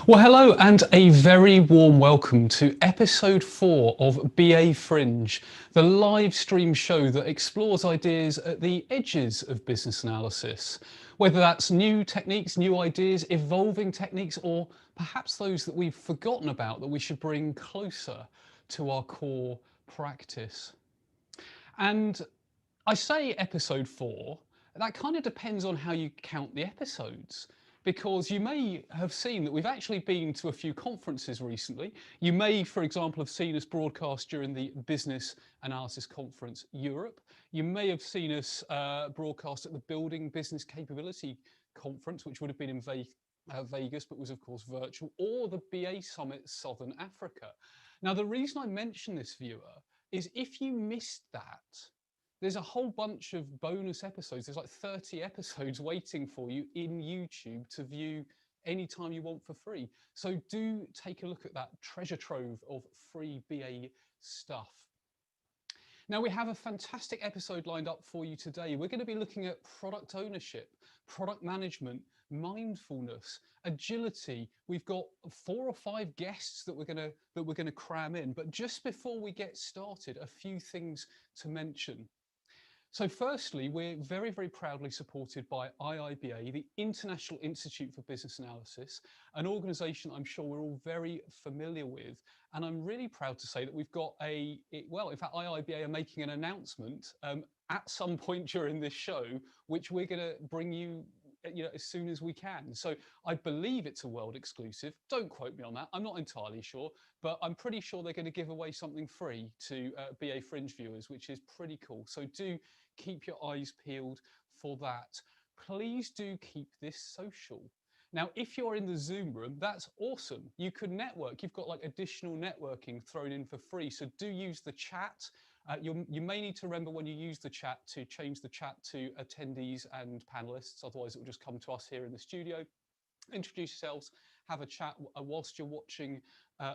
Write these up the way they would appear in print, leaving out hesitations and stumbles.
Well, hello and a very warm welcome to episode 4 of BA Fringe, the live stream show that explores ideas at the edges of business analysis. Whether that's new techniques, new ideas, evolving techniques, or perhaps those that we've forgotten about that we should bring closer to our core practice. And I say episode 4, that kind of depends on how you count the episodes, because you may have seen that we've actually been to a few conferences recently. You may, for example, have seen us broadcast during the Business Analysis Conference Europe. You may have seen us broadcast at the Building Business Capability Conference, which would have been in Vegas, but was of course virtual, or the BA Summit Southern Africa. Now, the reason I mention this, viewer, is if you missed that, there's a whole bunch of bonus episodes. There's like 30 episodes waiting for you in YouTube to view anytime you want for free. So do take a look at that treasure trove of free BA stuff. Now, we have a fantastic episode lined up for you today. We're going to be looking at product ownership, product management, mindfulness, agility. We've got 4 or 5 guests that we're going to cram in. But just before we get started, a few things to mention. So firstly, we're very, very proudly supported by IIBA, the International Institute for Business Analysis, an organisation I'm sure we're all very familiar with. And I'm really proud to say that we've got in fact, IIBA are making an announcement at some point during this show, which we're going to bring you as soon as we can. So I believe it's a world exclusive. Don't quote me on that. I'm not entirely sure, but I'm pretty sure they're going to give away something free to BA Fringe viewers, which is pretty cool. So do keep your eyes peeled for that. Please do keep this social. Now, if you're in the Zoom room, that's awesome. You can network. You've got like additional networking thrown in for free. So do use the chat. You may need to remember when you use the chat to change the chat to attendees and panelists. Otherwise, it will just come to us here in the studio. Introduce yourselves, have a chat whilst you're watching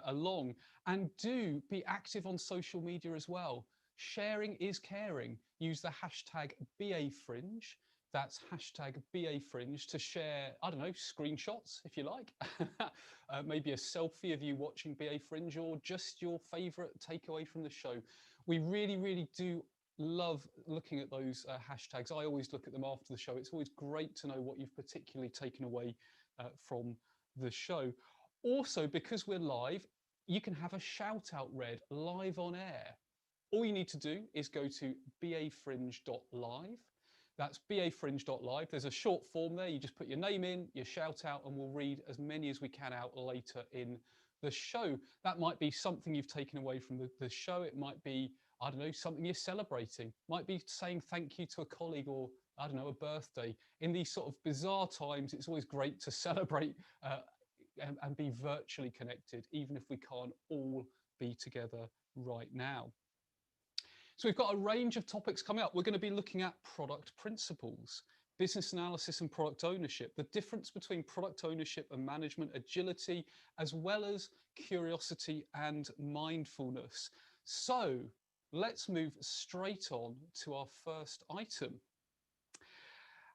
along. And do be active on social media as well. Sharing is caring. Use the hashtag BAFringe. That's hashtag BAFringe to share, I don't know, screenshots if you like. Maybe a selfie of you watching BA Fringe or just your favourite takeaway from the show. We really, really do love looking at those hashtags. I always look at them after the show. It's always great to know what you've particularly taken away from the show. Also, because we're live, you can have a shout out read live on air. All you need to do is go to bafringe.live. That's bafringe.live. There's a short form there. You just put your name in, your shout out, and we'll read as many as we can out later in the show. That might be something you've taken away from the show. It might be, I don't know, something you're celebrating. Might be saying thank you to a colleague or, I don't know, a birthday. In these sort of bizarre times, it's always great to celebrate and be virtually connected, even if we can't all be together right now. So we've got a range of topics coming up. We're going to be looking at product principles, business analysis and product ownership, the difference between product ownership and management, agility, as well as curiosity and mindfulness. So let's move straight on to our first item.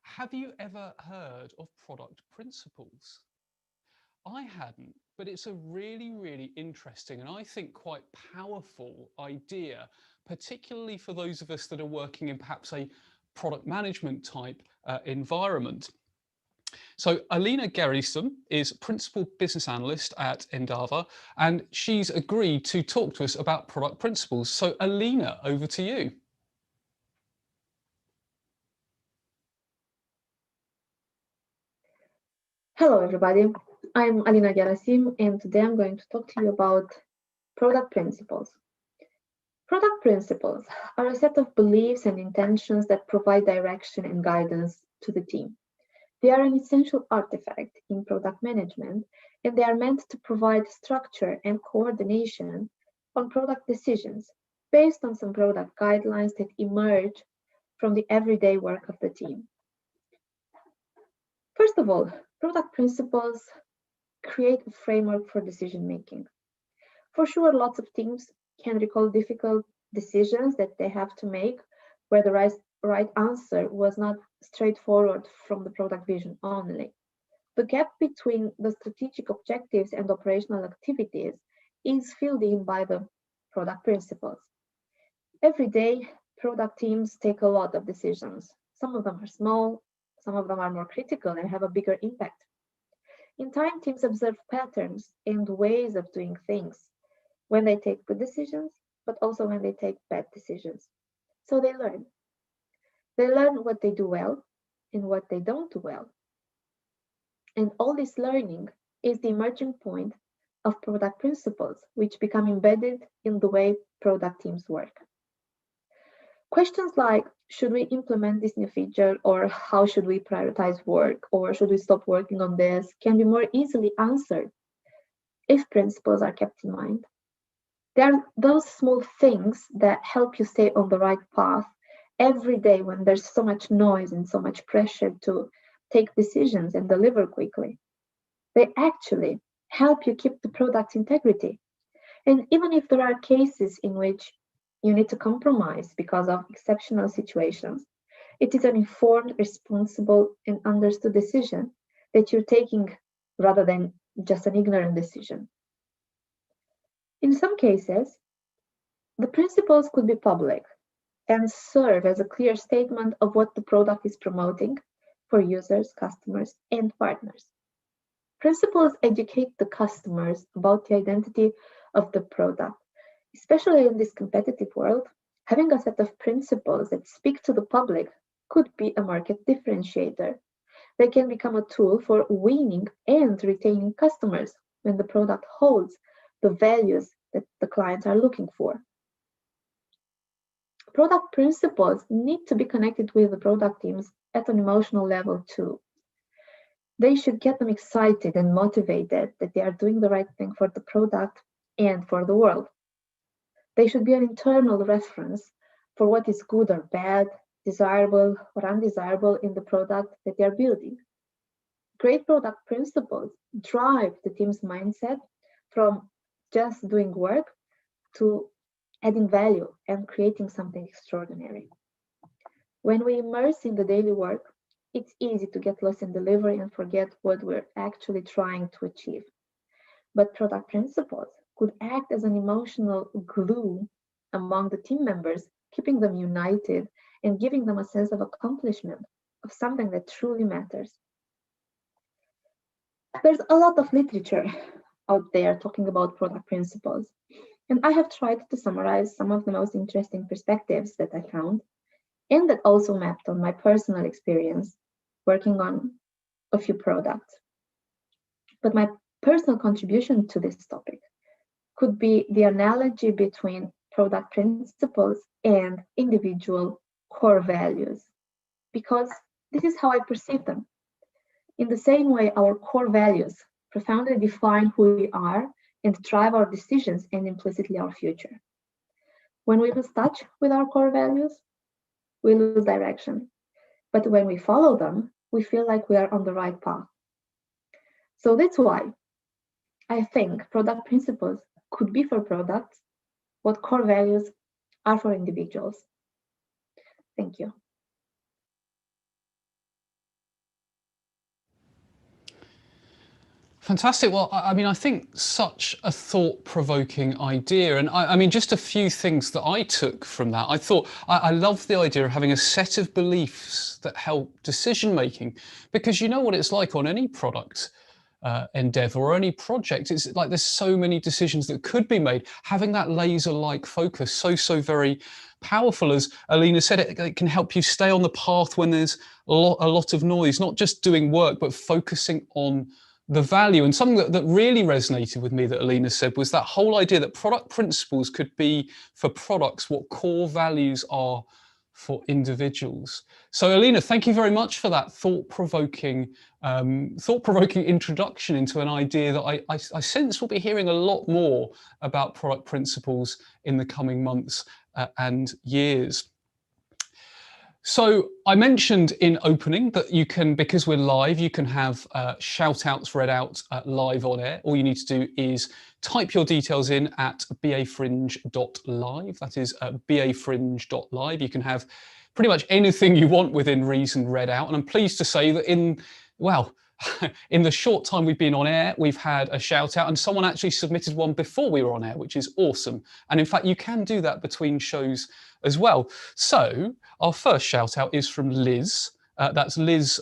Have you ever heard of product principles? I hadn't, but it's a really, really interesting and I think quite powerful idea, particularly for those of us that are working in perhaps a product management type environment. So Alina Ghiarasim is Principal Business Analyst at Endava, and she's agreed to talk to us about product principles. So Alina, over to you. Hello, everybody. I'm Alina Ghiarasim, and today I'm going to talk to you about product principles. Product principles are a set of beliefs and intentions that provide direction and guidance to the team. They are an essential artifact in product management, and they are meant to provide structure and coordination on product decisions based on some product guidelines that emerge from the everyday work of the team. First of all, product principles create a framework for decision making. For sure, lots of teams can recall difficult decisions that they have to make where the right answer was not straightforward from the product vision only. The gap between the strategic objectives and operational activities is filled in by the product principles. Every day, product teams take a lot of decisions. Some of them are small, some of them are more critical and have a bigger impact. In time, teams observe patterns and ways of doing things when they take good decisions, but also when they take bad decisions. So they learn. They learn what they do well and what they don't do well. And all this learning is the emerging point of product principles, which become embedded in the way product teams work. Questions like, should we implement this new feature, or how should we prioritize work, or should we stop working on this, can be more easily answered if principles are kept in mind. There are those small things that help you stay on the right path every day when there's so much noise and so much pressure to take decisions and deliver quickly. They actually help you keep the product's integrity. And even if there are cases in which you need to compromise because of exceptional situations, it is an informed, responsible, and understood decision that you're taking rather than just an ignorant decision. In some cases, the principles could be public and serve as a clear statement of what the product is promoting for users, customers, and partners. Principles educate the customers about the identity of the product. Especially in this competitive world, having a set of principles that speak to the public could be a market differentiator. They can become a tool for winning and retaining customers when the product holds the values that the clients are looking for. Product principles need to be connected with the product teams at an emotional level too. They should get them excited and motivated that they are doing the right thing for the product and for the world. They should be an internal reference for what is good or bad, desirable or undesirable in the product that they are building. Great product principles drive the team's mindset from just doing work to adding value and creating something extraordinary. When we immerse in the daily work, it's easy to get lost in delivery and forget what we're actually trying to achieve. But product principles could act as an emotional glue among the team members, keeping them united and giving them a sense of accomplishment, of something that truly matters. There's a lot of literature out there talking about product principles, and I have tried to summarize some of the most interesting perspectives that I found, and that also mapped on my personal experience working on a few products. But my personal contribution to this topic could be the analogy between product principles and individual core values, because this is how I perceive them. In the same way, our core values profoundly define who we are and drive our decisions and implicitly our future. When we lose touch with our core values, we lose direction. But when we follow them, we feel like we are on the right path. So that's why I think product principles could be for products what core values are for individuals. Thank you. Fantastic. Well, I mean, I think such a thought-provoking idea. And I mean, just a few things that I took from that. I thought, I love the idea of having a set of beliefs that help decision-making, because you know what it's like on any product endeavor or any project. It's like there's so many decisions that could be made. Having that laser-like focus, so very powerful. As Alina said, it can help you stay on the path when there's a lot of noise, not just doing work, but focusing on the value. And something that really resonated with me that Alina said was that whole idea that product principles could be for products what core values are for individuals. So Alina, thank you very much for that thought-provoking introduction into an idea that I sense we'll be hearing a lot more about product principles in the coming months and years. So I mentioned in opening that you can, because we're live, you can have shout outs read out live on air. All you need to do is type your details in at bafringe.live. That is bafringe.live. You can have pretty much anything you want within reason read out. And I'm pleased to say that in, well, in the short time we've been on air, we've had a shout out, and someone actually submitted one before we were on air, which is awesome. And in fact, you can do that between shows as well. So our first shout out is from Liz. That's Liz,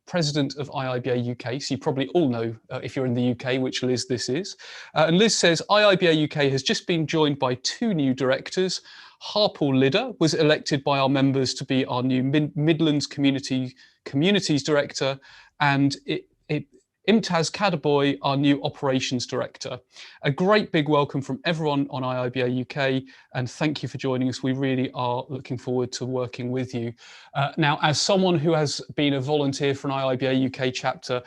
President of IIBA UK. So you probably all know, if you're in the UK, which Liz this is. And Liz says, IIBA UK has just been joined by 2 new directors. Harpal Lidder was elected by our members to be our new Midlands Communities Director, and Imtaz Kadaboy, our new Operations Director. A great big welcome from everyone on IIBA UK, and thank you for joining us. We really are looking forward to working with you. Now, as someone who has been a volunteer for an IIBA UK chapter,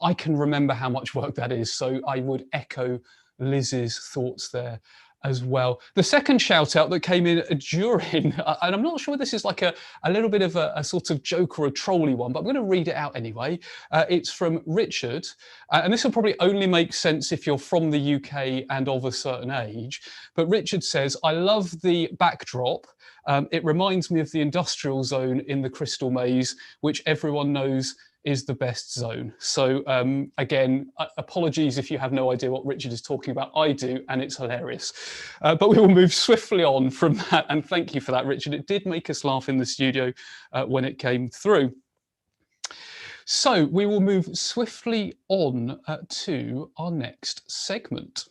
I can remember how much work that is, so I would echo Liz's thoughts there as well. The second shout out that came in during, and I'm not sure this is like a little bit of a sort of joke or a trolly one, but I'm going to read it out anyway. It's from Richard, and this will probably only make sense if you're from the UK and of a certain age. But Richard says, I love the backdrop. It reminds me of the industrial zone in the Crystal Maze, which everyone knows is the best zone. So again, apologies if you have no idea what Richard is talking about. I do, and it's hilarious. But we will move swiftly on from that, and thank you for that, Richard. It did make us laugh in the studio when it came through. So we will move swiftly on to our next segment.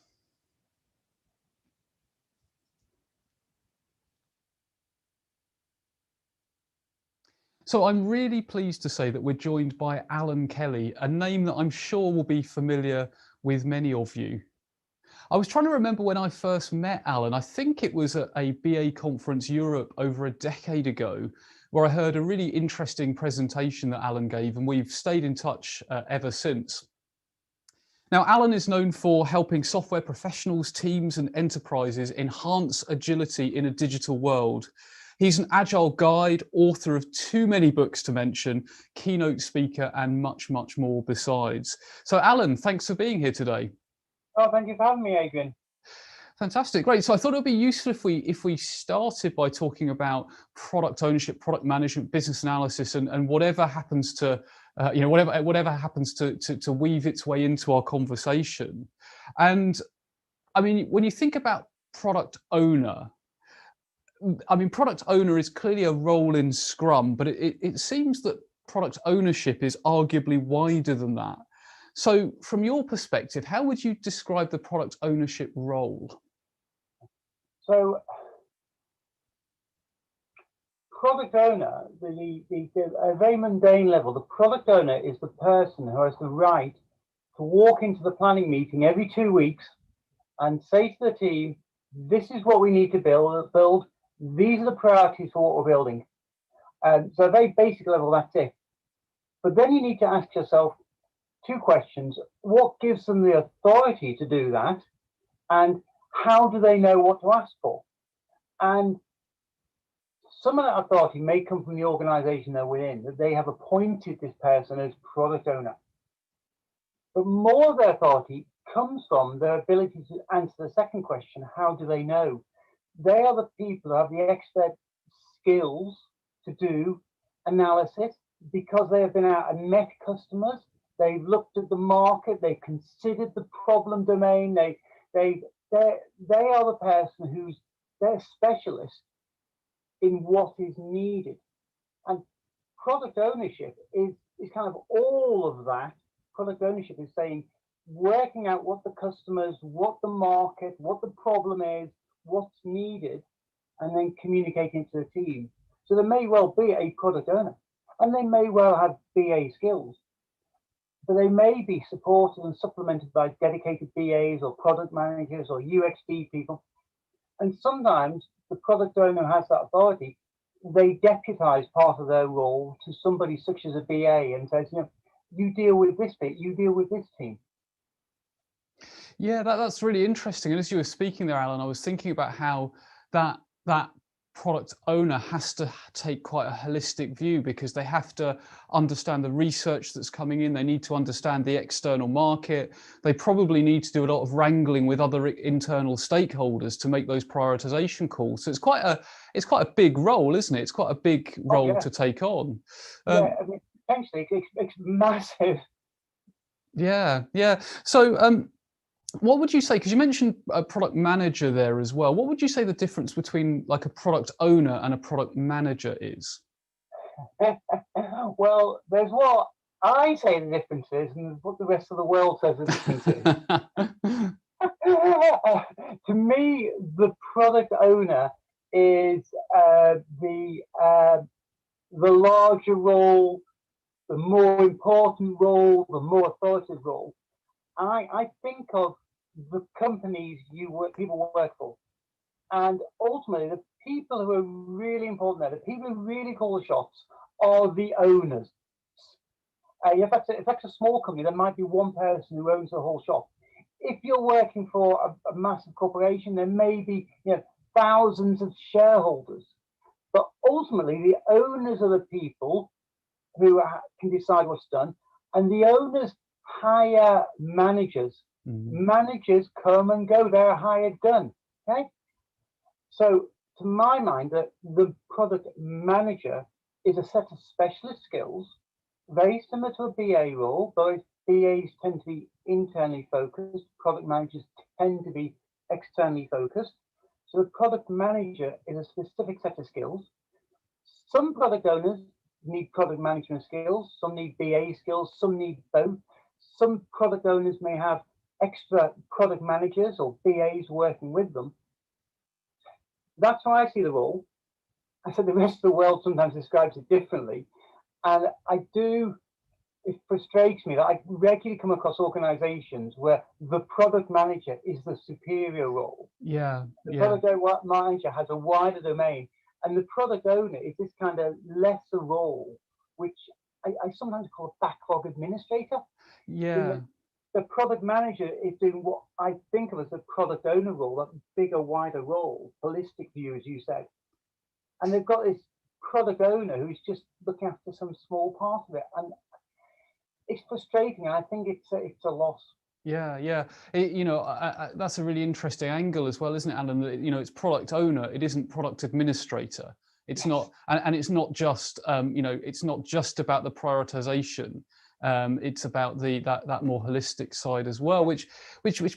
So I'm really pleased to say that we're joined by Allan Kelly, a name that I'm sure will be familiar with many of you. I was trying to remember when I first met Allan. I think it was at a BA Conference Europe over a decade ago, where I heard a really interesting presentation that Allan gave, and we've stayed in touch ever since. Now, Allan is known for helping software professionals, teams, and enterprises enhance agility in a digital world. He's an Agile guide, author of too many books to mention, keynote speaker, and much, much more besides. So, Allan, thanks for being here today. Oh, thank you for having me, Adrian. Fantastic, great. So I thought it would be useful if we started by talking about product ownership, product management, business analysis, and whatever happens to, whatever happens to weave its way into our conversation. And I mean, when you think about product owner, I mean, product owner is clearly a role in Scrum, but it seems that product ownership is arguably wider than that. So from your perspective, how would you describe the product ownership role? So product owner, a very mundane level, the product owner is the person who has the right to walk into the planning meeting every 2 weeks and say to the team, this is what we need to build. These are the priorities for what we're building. So a very basic level, that's it. But then you need to ask yourself 2 questions. What gives them the authority to do that? And how do they know what to ask for? And some of that authority may come from the organization they're within, that they have appointed this person as product owner. But more of their authority comes from their ability to answer the second question, how do they know? They are the people who have the expert skills to do analysis because they have been out and met customers. They've looked at the market. They've considered the problem domain. They are the person who's their specialist in what is needed. And product ownership is kind of all of that. Product ownership is saying, working out what the customers, what the market, what the problem is, what's needed, and then communicating to the team. So there may well be a product owner, and they may well have BA skills, but they may be supported and supplemented by dedicated BAs or product managers or UXD people. And sometimes the product owner has that authority. They deputize part of their role to somebody such as a BA and says, you deal with this bit, you deal with this team. Yeah, that's really interesting. And as you were speaking there, Allan, I was thinking about how that product owner has to take quite a holistic view, because they have to understand the research that's coming in. They need to understand the external market. They probably need to do a lot of wrangling with other internal stakeholders to make those prioritization calls. So it's quite a big role, isn't it? It's quite a big role to take on. Yeah, I mean, potentially it's massive. Yeah, yeah. So what would you say, because you mentioned a product manager there as well, what would you say the difference between like a product owner and a product manager is? Well, there's what I say the difference is and what the rest of the world says the difference is. To me, the product owner is the larger role, the more important role, the more authoritative role. I think of the companies people work for, and ultimately the people who are really important there, the people who really call the shots, are the owners. If that's a small company, there might be one person who owns the whole shop. If you're working for a massive corporation, there may be thousands of shareholders, but ultimately the owners are the people who can decide what's done, and the owners hire managers. Managers come and go; they're a hired gun. Okay, so to my mind, the product manager is a set of specialist skills, very similar to a BA role. Both BAs tend to be internally focused, product managers tend to be externally focused. So the product manager is a specific set of skills. Some product owners need product management skills, some need BA skills, some need both. Some product owners may have extra product managers or BAs working with them. That's how I see the role. I said the rest of the world sometimes describes it differently. And it frustrates me that I regularly come across organizations where the product manager is the superior role. The product manager has a wider domain, and the product owner is this kind of lesser role, which I sometimes call a backlog administrator. The product manager is doing what I think of as the product owner role, that bigger, wider role, holistic view, as you said. And they've got this product owner who's just looking after some small part of it, and it's frustrating. I think it's a loss. That's a really interesting angle as well, isn't it, Alan? It's product owner. It isn't product administrator. It's not, and it's not just it's not just about the prioritization. It's about that more holistic side as well, which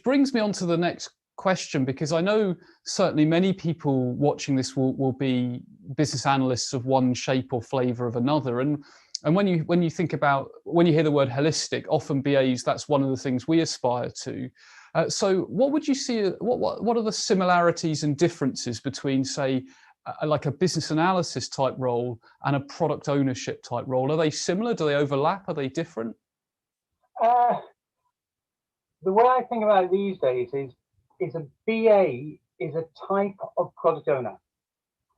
brings me on to the next question, because I know certainly many people watching this will be business analysts of one shape or flavor of another, and when you hear the word holistic, often BAs, that's one of the things we aspire to. So what would you see, what are the similarities and differences between, say, like a business analysis type role and a product ownership type role? Are they similar? Do they overlap? Are they different? The way I think about it these days is a BA is a type of product owner.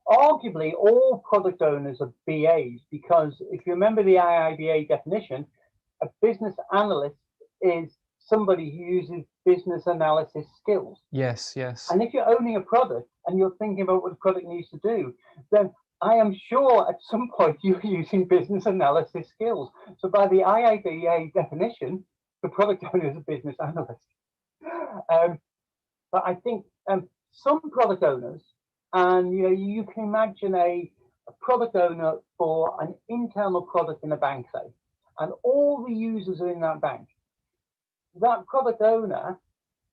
Arguably, all product owners are BAs, because if you remember the IIBA definition, a business analyst is somebody who uses business analysis skills. Yes. And if you're owning a product and you're thinking about what the product needs to do, then I am sure at some point you're using business analysis skills. So by the IIBA definition, the product owner is a business analyst. But I think some product owners, and you can imagine a product owner for an internal product in a bank, say, and all the users are in that bank. That product owner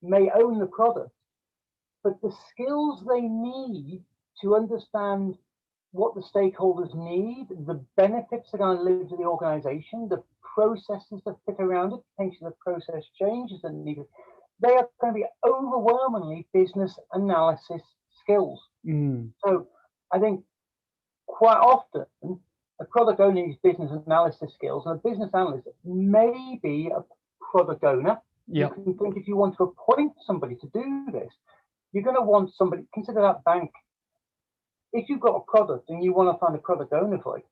may own the product, but the skills they need to understand what the stakeholders need, the benefits that are going to live to the organization, the processes that fit around it, potentially the process changes that are needed, they are going to be overwhelmingly business analysis skills. So I think quite often a product owner needs business analysis skills, and a business analyst may be a product owner. You can think, if you want to appoint somebody to do this, you're going to want somebody. Consider that bank. If you've got a product and you want to find a product owner for it,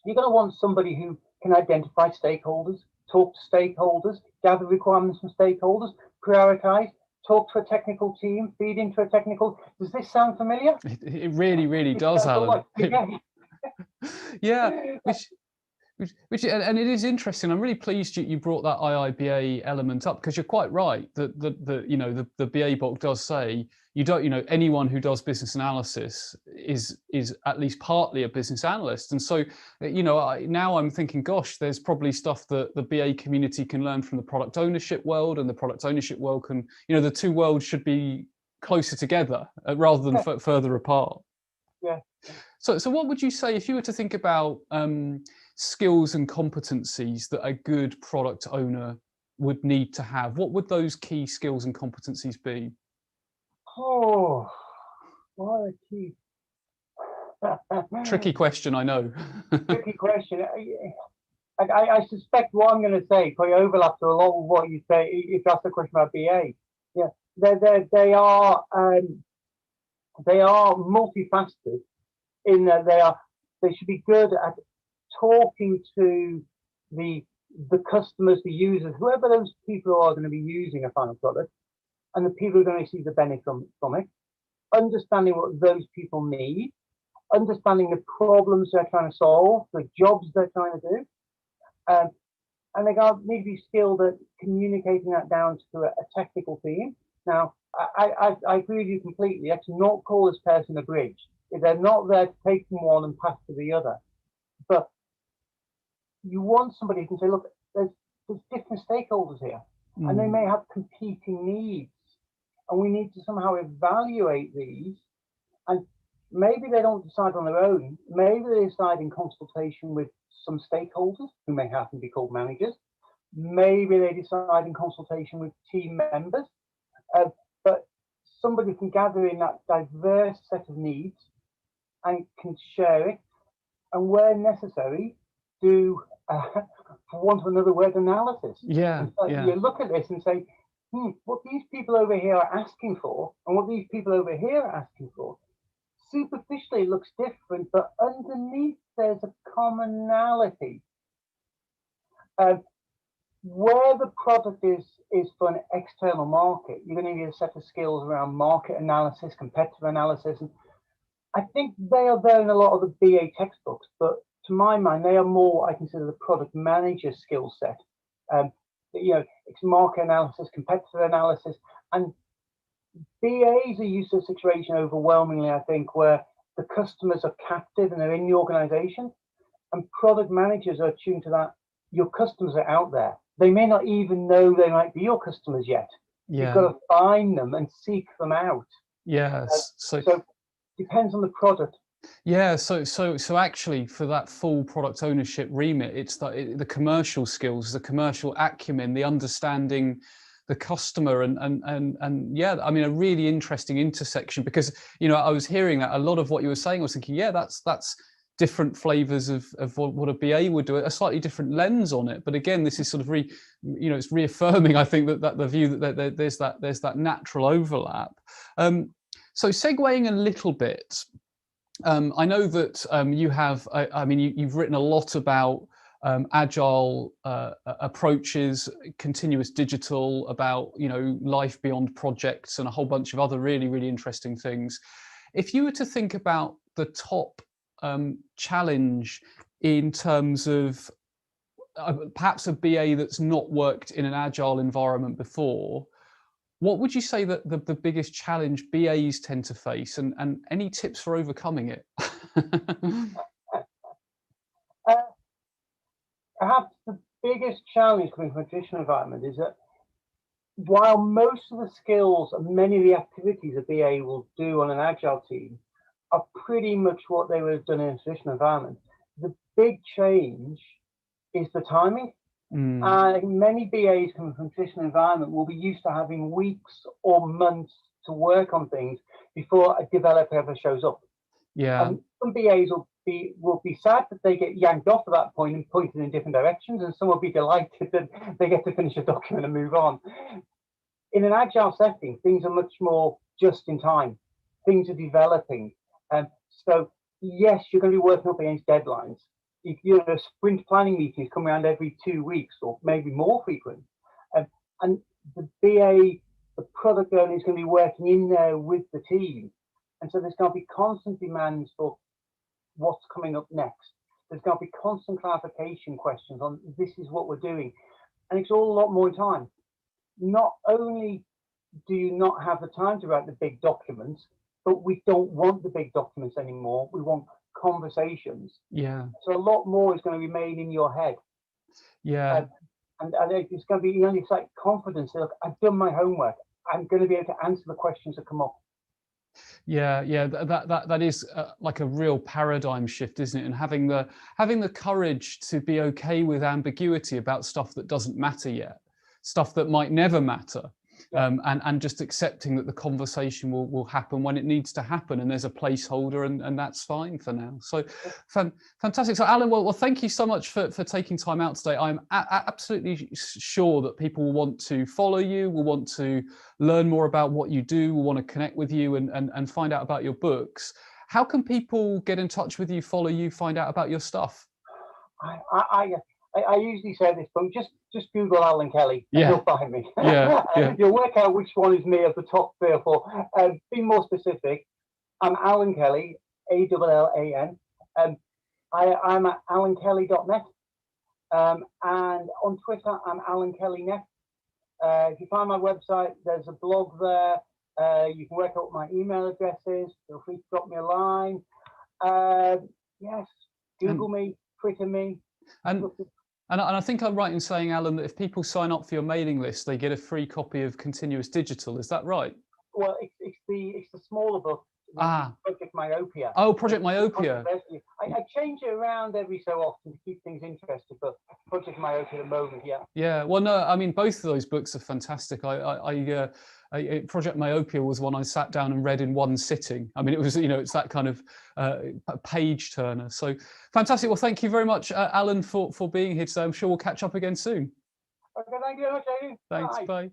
you're going to want somebody who can identify stakeholders, talk to stakeholders, gather requirements from stakeholders, prioritize, talk to a technical team, feed into a technical. Does this sound familiar? It really does, Alan. And it is interesting. I'm really pleased you brought that IIBA element up, because you're quite right that the BA book does say you don't, anyone who does business analysis is at least partly a business analyst. And so, now I'm thinking, gosh, there's probably stuff that the BA community can learn from the product ownership world, and the product ownership world can, the two worlds should be closer together rather than further apart. Yeah. So what would you say if you were to think about skills and competencies that a good product owner would need to have? What would those key skills and competencies be? Oh, what a key. Tricky question, I know. Tricky question. I suspect what I'm going to say probably overlaps a lot with what you say if you ask the question about BA. Yeah, they are multifaceted in that they should be good at talking to the customers, the users, whoever those people are going to be using a final product, and the people who are going to receive the benefit from it, understanding what those people need, understanding the problems they're trying to solve, the jobs they're trying to do, and they need to be skilled at communicating that down to a technical team. Now, I agree with you completely. Let's not call this person a bridge. They're not there to take from one and pass to the other. But you want somebody who can say, look, there's different stakeholders here, and they may have competing needs, and we need to somehow evaluate these. And maybe they don't decide on their own. Maybe they decide in consultation with some stakeholders who may happen to be called managers. Maybe they decide in consultation with team members. But somebody can gather in that diverse set of needs and can share it, and where necessary, do, for want of another word, analysis. Yeah, You look at this and say, what these people over here are asking for, and what these people over here are asking for, superficially it looks different, but underneath there's a commonality. Where the product is for an external market, you're going to need a set of skills around market analysis, competitor analysis, and I think they are there in a lot of the BA textbooks, but to my mind, they are more, I consider, the product manager skill set. It's market analysis, competitor analysis, and BAs are used to a situation overwhelmingly, I think, where the customers are captive and they're in the organization, and product managers are attuned to that. Your customers are out there. They may not even know they might be your customers yet. Yeah. You've got to find them and seek them out. Yes. So depends on the product. Yeah, so actually, for that full product ownership remit, it's the commercial skills, the commercial acumen, the understanding the customer, and yeah, I mean, a really interesting intersection, because I was hearing that a lot of what you were saying, I was thinking, yeah, that's different flavors of what a BA would do, a slightly different lens on it. But again, this is sort of it's reaffirming, I think, that the view that there's that natural overlap. So segueing a little bit. I know that you have, you've written a lot about agile approaches, continuous digital, about, life beyond projects, and a whole bunch of other really, really interesting things. If you were to think about the top challenge in terms of perhaps a BA that's not worked in an agile environment before, what would you say that the biggest challenge BAs tend to face, and any tips for overcoming it? Perhaps the biggest challenge coming from a traditional environment is that while most of the skills and many of the activities a BA will do on an agile team are pretty much what they would have done in a traditional environment, the big change is the timing. Many BAs coming from a traditional environment will be used to having weeks or months to work on things before a developer ever shows up. Yeah. And some BAs will be sad that they get yanked off at that point and pointed in different directions, and some will be delighted that they get to finish a document and move on. In an agile setting, things are much more just in time. Things are developing. So yes, you're going to be working up against deadlines. If sprint planning meetings come around every 2 weeks or maybe more frequent, and the BA, the product owner, is going to be working in there with the team, and so there's going to be constant demands for what's coming up next. There's There's going to be constant clarification questions on this is what we're doing. And it's all a lot more time. Not only do you not have the time to write the big documents, but we don't want the big documents anymore. We want conversations. Yeah. So a lot more is going to be made in your head. Yeah. And it's going to be, it's like confidence. Look, I've done my homework. I'm going to be able to answer the questions that come up. Yeah, that is like a real paradigm shift, isn't it? And having the courage to be okay with ambiguity about stuff that doesn't matter yet, stuff that might never matter. And just accepting that the conversation will happen when it needs to happen, and there's a placeholder, and that's fine for now. So fantastic. So Allan, well, thank you so much for taking time out today. I'm absolutely sure that people will want to follow you, will want to learn more about what you do, will want to connect with you and find out about your books. How can people get in touch with you, follow you, find out about your stuff? I usually say this, but just Google Allan Kelly and you'll find me. Yeah. You'll work out which one is me of the top 3 or 4. Be more specific. I'm Allan Kelly, ALLAN. I'm at allankelly.net. And on Twitter, I'm Allan Kelly Net. If you find my website, there's a blog there. You can work out what my email address is. Feel free to drop me a line. Yes, Google me, Twitter me. And I think I'm right in saying, Allan, that if people sign up for your mailing list, they get a free copy of Continuous Digital. Is that right? Well, it's the smaller book. Project Myopia. Oh, Project Myopia. I change it around every so often to keep things interesting, but Project Myopia at the moment, yeah. Yeah. Well, no, I mean, both of those books are fantastic. Project Myopia was one I sat down and read in one sitting. I mean, it was, it's that kind of page turner. So fantastic. Well, thank you very much, Allan, for being here today. I'm sure we'll catch up again soon. Okay, thank you very much, Aidan. Thanks. Bye.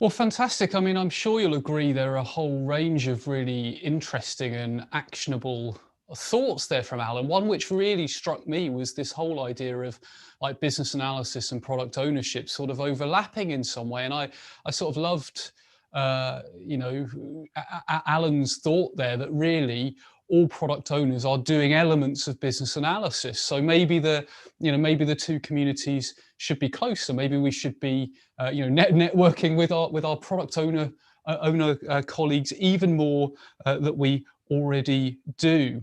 Well, fantastic. I mean, I'm sure you'll agree there are a whole range of really interesting and actionable thoughts there from Allan. One which really struck me was this whole idea of like business analysis and product ownership sort of overlapping in some way. And I sort of loved, Allan's thought there that really all product owners are doing elements of business analysis. So maybe maybe the two communities should be closer. Maybe we should be, networking with our product owner colleagues even more that we already do.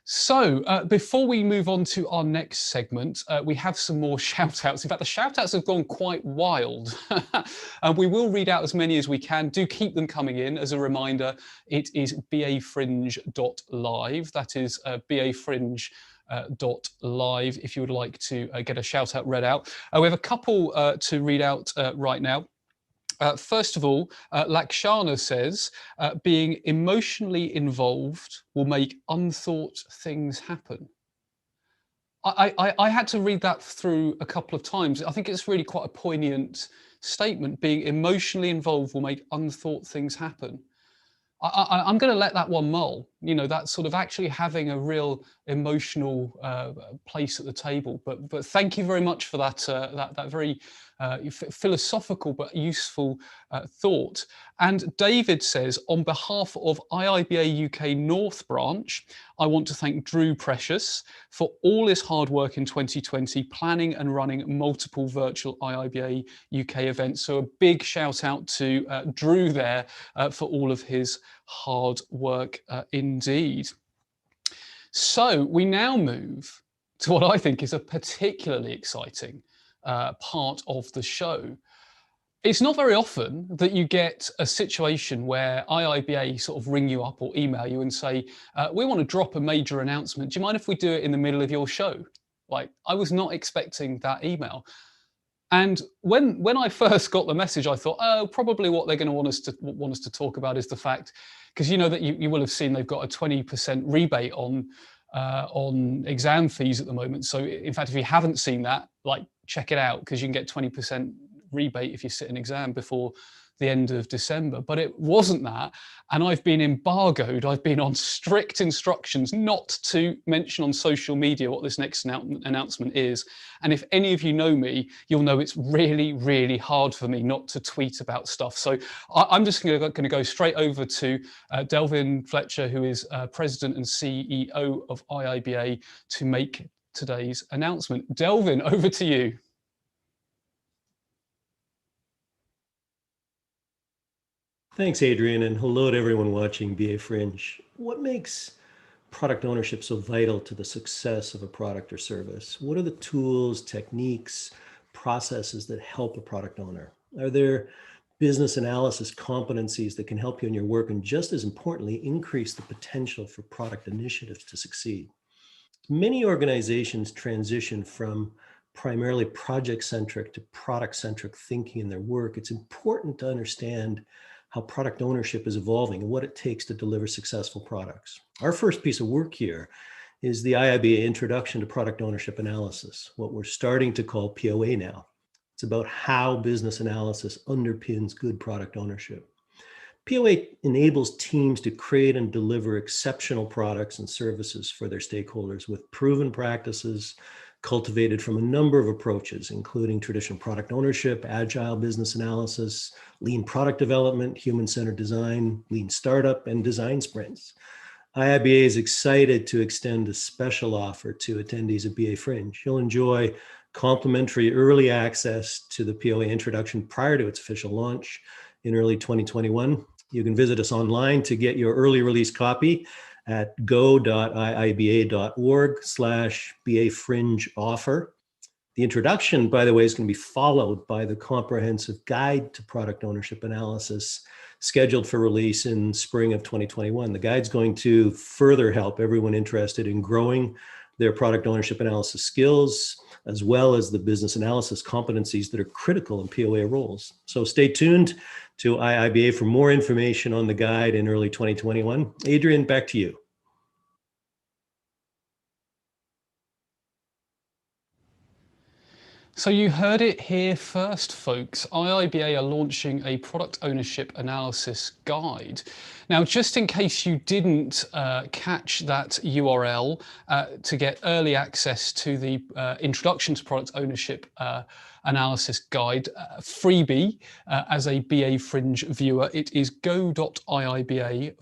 So before we move on to our next segment, we have some more shout outs. In fact, the shout outs have gone quite wild and we will read out as many as we can. Do keep them coming in. As a reminder, it is bafringe.live. That is bafringe.live if you would like to get a shout out read out. We have a couple to read out right now. First of all, Lakshana says, being emotionally involved will make unthought things happen. I had to read that through a couple of times. I think it's really quite a poignant statement. Being emotionally involved will make unthought things happen. I'm going to let that one mull, that sort of actually having a real emotional place at the table. But thank you very much for that that very philosophical but useful thought. And David says, on behalf of IIBA UK North Branch, I want to thank Drew Precious for all his hard work in 2020, planning and running multiple virtual IIBA UK events. So a big shout out to Drew there for all of his hard work indeed. So we now move to what I think is a particularly exciting part of the show. It's not very often that you get a situation where IIBA sort of ring you up or email you and say, we want to drop a major announcement. Do you mind if we do it in the middle of your show? Like, I was not expecting that email. And when I first got the message, I thought, oh, probably what they're going to want us to talk about is the fact, because that you will have seen they've got a 20% rebate on exam fees at the moment. So in fact, if you haven't seen that, check it out, because you can get 20% rebate if you sit an exam before the end of December, but it wasn't that. And I've been embargoed. I've been on strict instructions not to mention on social media what this next announcement is. And if any of you know me, you'll know it's really, really hard for me not to tweet about stuff. So I'm just going to go straight over to Delvin Fletcher, who is President and CEO of IIBA, to make today's announcement. Delvin, over to you. Thanks, Adrian, and hello to everyone watching BA Fringe. What makes product ownership so vital to the success of a product or service? What are the tools, techniques, processes that help a product owner? Are there business analysis competencies that can help you in your work and, just as importantly, increase the potential for product initiatives to succeed? Many organizations transition from primarily project-centric to product-centric thinking in their work. It's important to understand how product ownership is evolving and what it takes to deliver successful products. Our first piece of work here is the IIBA Introduction to Product Ownership Analysis, what we're starting to call POA now. It's about how business analysis underpins good product ownership. POA enables teams to create and deliver exceptional products and services for their stakeholders with proven practices cultivated from a number of approaches, including traditional product ownership, agile business analysis, lean product development, human-centered design, lean startup, and design sprints. IIBA is excited to extend a special offer to attendees of BA Fringe. You'll enjoy complimentary early access to the POA introduction prior to its official launch in early 2021. You can visit us online to get your early release copy at go.iiba.org/BA Fringe offer. The introduction, by the way, is going to be followed by the comprehensive guide to product ownership analysis scheduled for release in spring of 2021. The guide's going to further help everyone interested in growing their product ownership analysis skills, as well as the business analysis competencies that are critical in POA roles. So stay tuned to IIBA for more information on the guide in early 2021. Adrian, back to you. So you heard it here first, folks. IIBA are launching a product ownership analysis guide. Now, just in case you didn't catch that URL to get early access to the Introduction to Product Ownership Analysis Guide freebie as a BA Fringe viewer, it is go.iiba/BA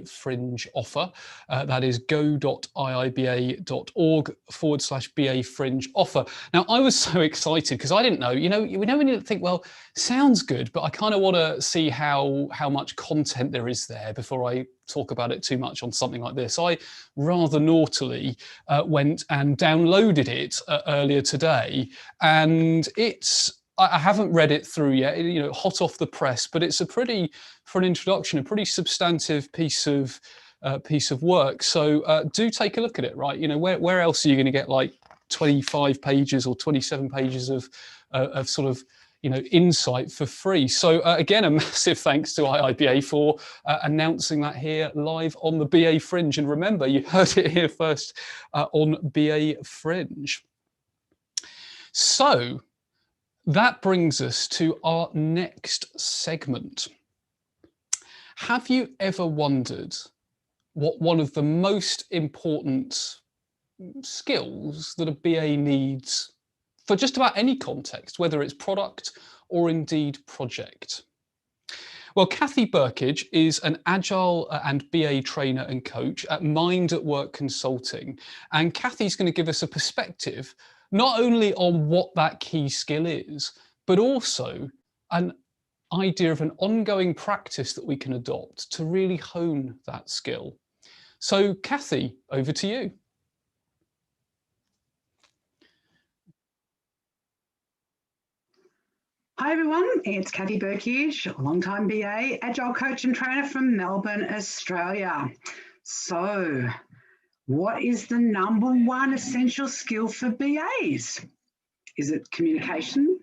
Fringe offer. That is go.iiba.org/BA Fringe offer. Now, I was so excited because I didn't know, you know when you think, well, sounds good, but I kind of want to see how much content there is there before I talk about it too much on something like this. I rather naughtily went and downloaded it earlier today, and I haven't read it through yet, you know, hot off the press, but it's for an introduction, a pretty substantive piece of work. So do take a look at it, right? You know, where else are you going to get like 25 pages or 27 pages of sort of, you know, insight for free? So again, a massive thanks to IIBA for announcing that here live on the BA Fringe. And remember, you heard it here first on BA Fringe. So that brings us to our next segment. Have you ever wondered what one of the most important skills that a BA needs for just about any context, whether it's product or indeed project? Well, Kathy Berkidge is an Agile and BA trainer and coach at Mind at Work Consulting. And Kathy's going to give us a perspective not only on what that key skill is, but also an idea of an ongoing practice that we can adopt to really hone that skill. So, Kathy, over to you. Hi everyone, it's Kathy Berkidge, longtime BA, Agile coach and trainer from Melbourne, Australia. So, what is the number one essential skill for BAs? Is it communication,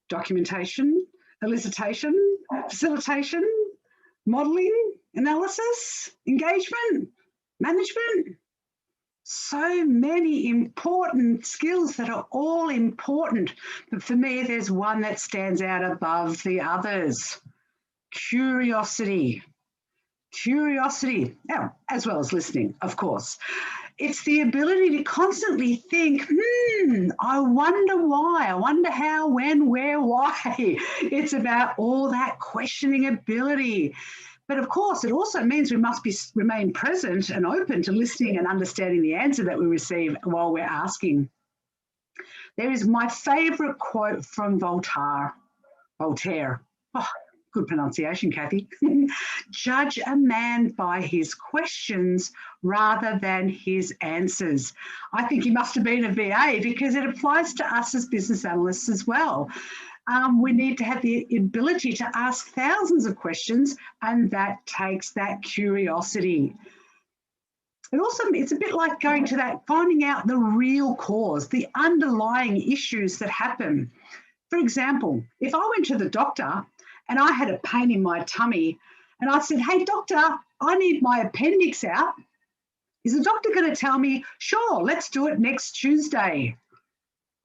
documentation, elicitation, facilitation, modelling, analysis, engagement, management? So many important skills that are all important. But for me, there's one that stands out above the others. Curiosity. Curiosity, as well as listening, of course. It's the ability to constantly think, I wonder why, I wonder how, when, where, why. It's about all that questioning ability. But of course, it also means we must remain present and open to listening and understanding the answer that we receive while we're asking. There is my favourite quote from Voltaire. Oh, good pronunciation, Kathy. Judge a man by his questions rather than his answers. I think he must have been a VA because it applies to us as business analysts as well. We need to have the ability to ask thousands of questions, and that takes that curiosity. It's a bit like going to that, finding out the real cause, the underlying issues that happen. For example, if I went to the doctor and I had a pain in my tummy and I said, hey, doctor, I need my appendix out, is the doctor going to tell me, sure, let's do it next Tuesday?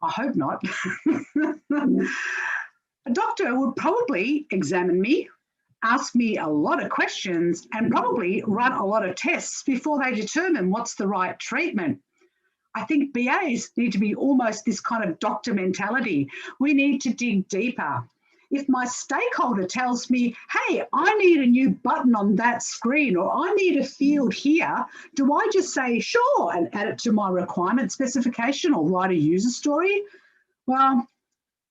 I hope not. A doctor would probably examine me, ask me a lot of questions, and probably run a lot of tests before they determine what's the right treatment. I think BAs need to be almost this kind of doctor mentality. We need to dig deeper. If my stakeholder tells me, hey, I need a new button on that screen, or I need a field here, do I just say, sure, and add it to my requirement specification or write a user story? Well,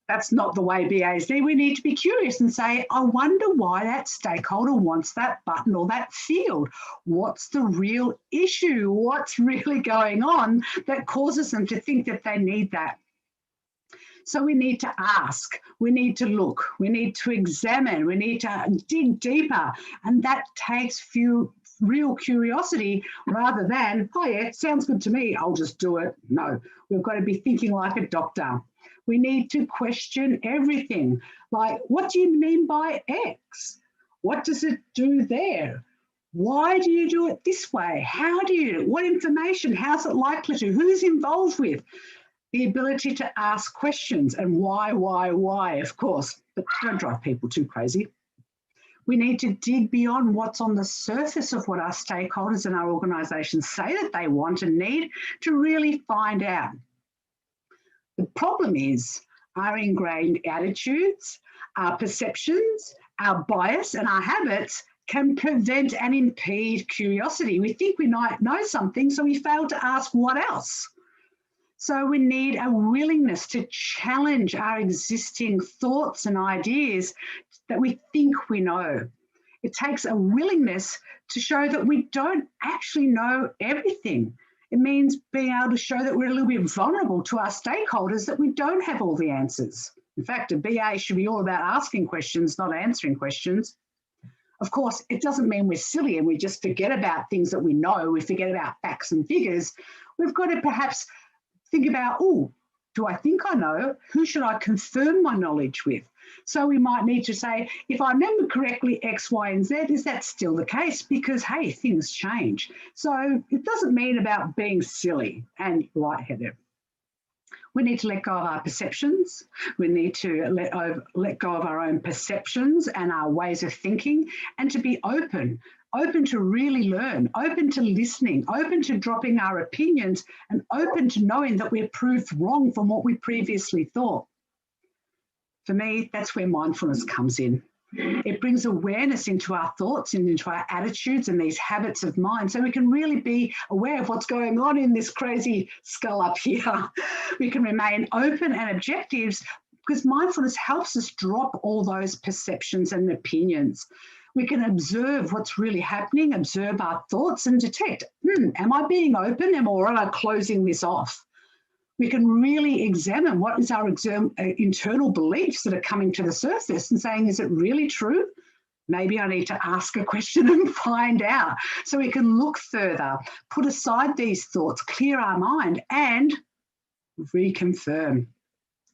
that's not the way BAs do. We need to be curious and say, I wonder why that stakeholder wants that button or that field. What's the real issue? What's really going on that causes them to think that they need that? So we need to ask, we need to look, we need to examine, we need to dig deeper. And that takes real curiosity rather than, oh yeah, sounds good to me, I'll just do it. No, we've got to be thinking like a doctor. We need to question everything. Like, what do you mean by X? What does it do there? Why do you do it this way? How do you do it? What information? How's it likely to? Who's involved with? The ability to ask questions and why, of course, but don't drive people too crazy. We need to dig beyond what's on the surface of what our stakeholders and our organisations say that they want and need to really find out. The problem is our ingrained attitudes, our perceptions, our bias and our habits can prevent and impede curiosity. We think we might know something, so we fail to ask what else. So we need a willingness to challenge our existing thoughts and ideas that we think we know. It takes a willingness to show that we don't actually know everything. It means being able to show that we're a little bit vulnerable to our stakeholders, that we don't have all the answers. In fact, a BA should be all about asking questions, not answering questions. Of course, it doesn't mean we're silly and we just forget about things that we know. We forget about facts and figures. We've got to perhaps think about, oh, do I think I know? Who should I confirm my knowledge with? So we might need to say, if I remember correctly, X, Y, and Z, is that still the case? Because, hey, things change. So it doesn't mean about being silly and lightheaded. We need to let go of our perceptions. We need to let go of our own perceptions and our ways of thinking, and to be open to really learn, open to listening, open to dropping our opinions, and open to knowing that we're proved wrong from what we previously thought. For me, that's where mindfulness comes in. It brings awareness into our thoughts and into our attitudes and these habits of mind, so we can really be aware of what's going on in this crazy skull up here. We can remain open and objectives because mindfulness helps us drop all those perceptions and opinions. We can observe what's really happening, observe our thoughts and detect, am I being open or am I closing this off? We can really examine what is our internal beliefs that are coming to the surface and saying, is it really true? Maybe I need to ask a question and find out. So we can look further, put aside these thoughts, clear our mind and reconfirm.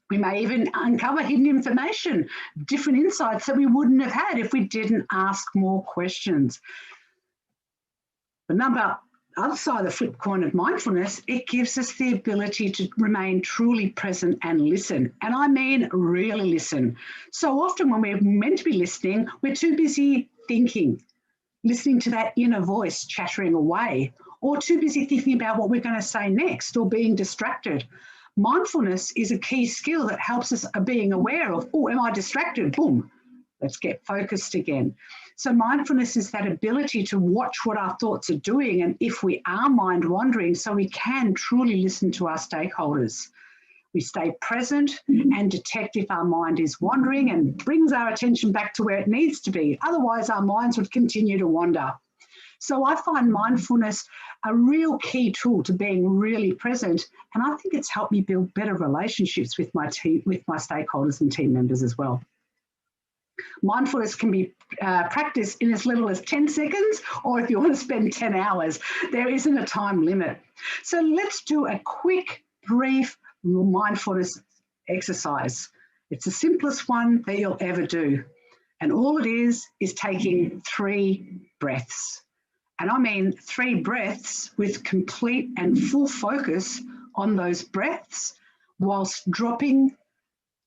We may even uncover hidden information, different insights that we wouldn't have had if we didn't ask more questions. The number other side of the flip coin of mindfulness, it gives us the ability to remain truly present and listen. And I mean really listen. So often when we're meant to be listening, we're too busy thinking, listening to that inner voice chattering away, or too busy thinking about what we're going to say next, or being distracted. Mindfulness is a key skill that helps us being aware of, oh, am I distracted? Boom, let's get focused again. So mindfulness is that ability to watch what our thoughts are doing, and if we are mind wandering, so we can truly listen to our stakeholders. We stay present and detect if our mind is wandering and brings our attention back to where it needs to be. Otherwise, our minds would continue to wander. So I find mindfulness a real key tool to being really present, and I think it's helped me build better relationships with my team, with my stakeholders and team members as well. Mindfulness can be practiced in as little as 10 seconds, or if you want to spend 10 hours, there isn't a time limit. So let's do a quick, brief mindfulness exercise. It's the simplest one that you'll ever do. And all it is taking 3 breaths. And I mean 3 breaths with complete and full focus on those breaths, whilst dropping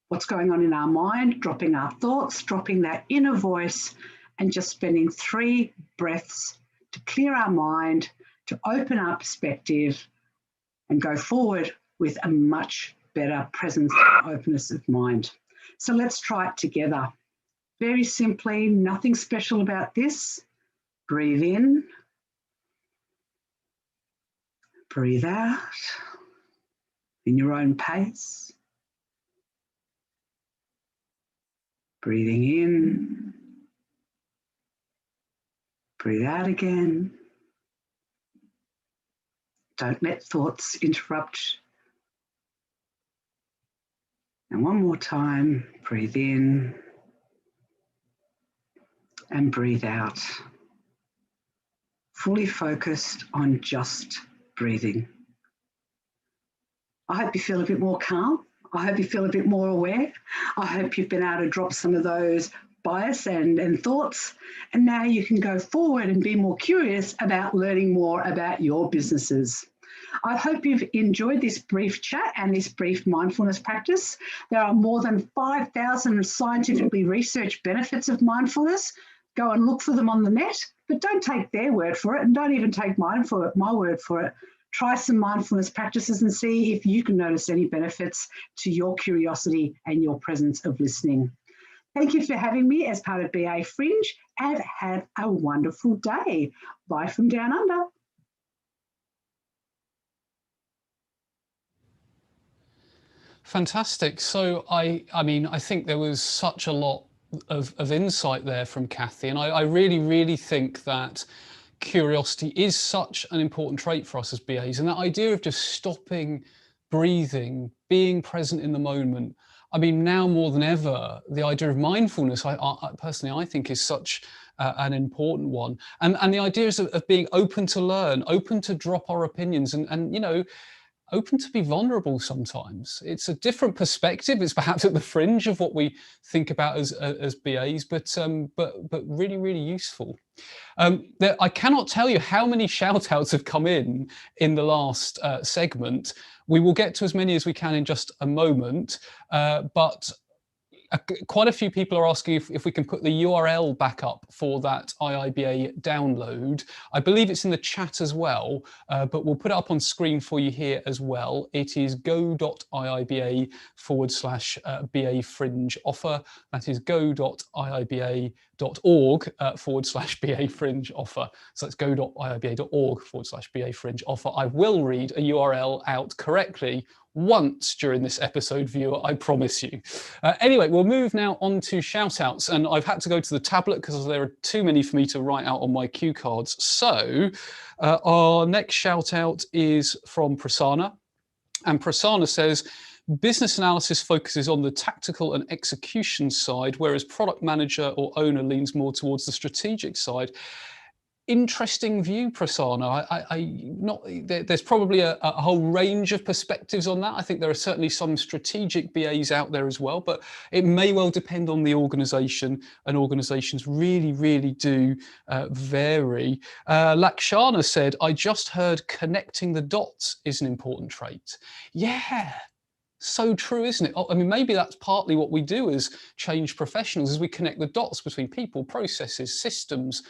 what's going on in our mind, dropping our thoughts, dropping that inner voice, and just spending 3 breaths to clear our mind, to open our perspective, and go forward with a much better presence and openness of mind. So let's try it together. Very simply, nothing special about this. Breathe in. Breathe out in your own pace. Breathing in. Breathe out again. Don't let thoughts interrupt. And one more time, breathe in and breathe out. Fully focused on just breathing. I hope you feel a bit more calm. I hope you feel a bit more aware. I hope you've been able to drop some of those bias and thoughts, and now you can go forward and be more curious about learning more about your businesses. I hope you've enjoyed this brief chat and this brief mindfulness practice. There are more than 5,000 scientifically researched benefits of mindfulness. Go and look for them on the net, but don't take their word for it, and don't even take my word for it. Try some mindfulness practices and see if you can notice any benefits to your curiosity and your presence of listening. Thank you for having me as part of BA Fringe, and have a wonderful day. Bye from down under. Fantastic. So I mean, I think there was such a lot of insight there from Kathy, and I really think that curiosity is such an important trait for us as BAs, and that idea of just stopping, breathing, being present in the moment. I mean, now more than ever, the idea of mindfulness, I personally, I think, is such an important one. And the ideas of being open to learn, open to drop our opinions, and you know, open to be vulnerable sometimes. It's a different perspective. It's perhaps at the fringe of what we think about as BAs, but really useful. I cannot tell you how many shout outs have come in the last segment. We will get to as many as we can in just a moment, but quite a few people are asking if we can put the URL back up for that IIBA download. I believe it's in the chat as well, but we'll put it up on screen for you here as well. It is go.iiba/BA Fringe offer. That is go.iiba.org/BA Fringe offer. So it's go.iiba.org/BA Fringe offer. I will read a URL out correctly once during this episode, viewer, I promise you. Anyway, we'll move now on to shout outs, and I've had to go to the tablet because there are too many for me to write out on my cue cards. So our next shout out is from Prasanna, and Prasanna says, business analysis focuses on the tactical and execution side, whereas product manager or owner leans more towards the strategic side. interesting view, Prasanna. There's probably a whole range of perspectives on that. I think there are certainly some strategic BAs out there as well, but it may well depend on the organization, and organizations really do vary. Lakshana said, I just heard connecting the dots is an important trait. Yeah. So true, isn't it? I mean, maybe that's partly what we do as change professionals, is we connect the dots between people, processes, systems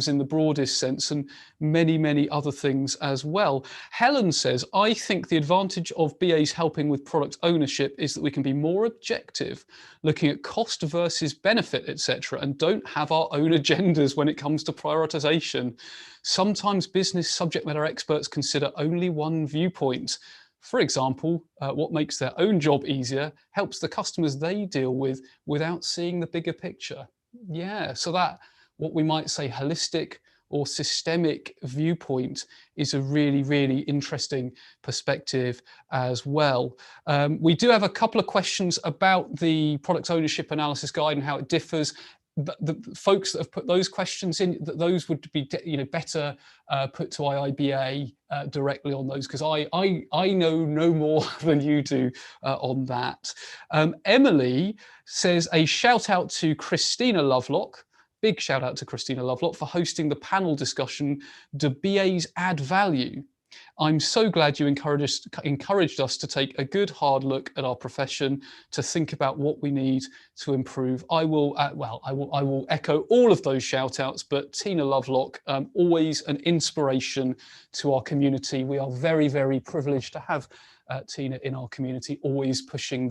in the broadest sense, and many other things as well. Helen says, I think the advantage of BAs helping with product ownership is that we can be more objective, looking at cost versus benefit, etc., and don't have our own agendas when it comes to prioritization. Sometimes business subject matter experts consider only one viewpoint. For example, what makes their own job easier helps the customers they deal with without seeing the bigger picture. Yeah, so that, what we might say holistic or systemic viewpoint, is a really interesting perspective as well. We do have a couple of questions about the product ownership analysis guide and how it differs. The folks that have put those questions in, those would be better put to IIBA directly on those, because I know no more than you do on that. Emily says, a shout out to Christina Lovelock. Big shout out to Christina Lovelock for hosting the panel discussion, Do BAs Add Value? I'm so glad you encouraged us to take a good hard look at our profession, to think about what we need to improve. I will echo all of those shout outs, but Tina Lovelock, always an inspiration to our community. We are very privileged to have Tina in our community, always pushing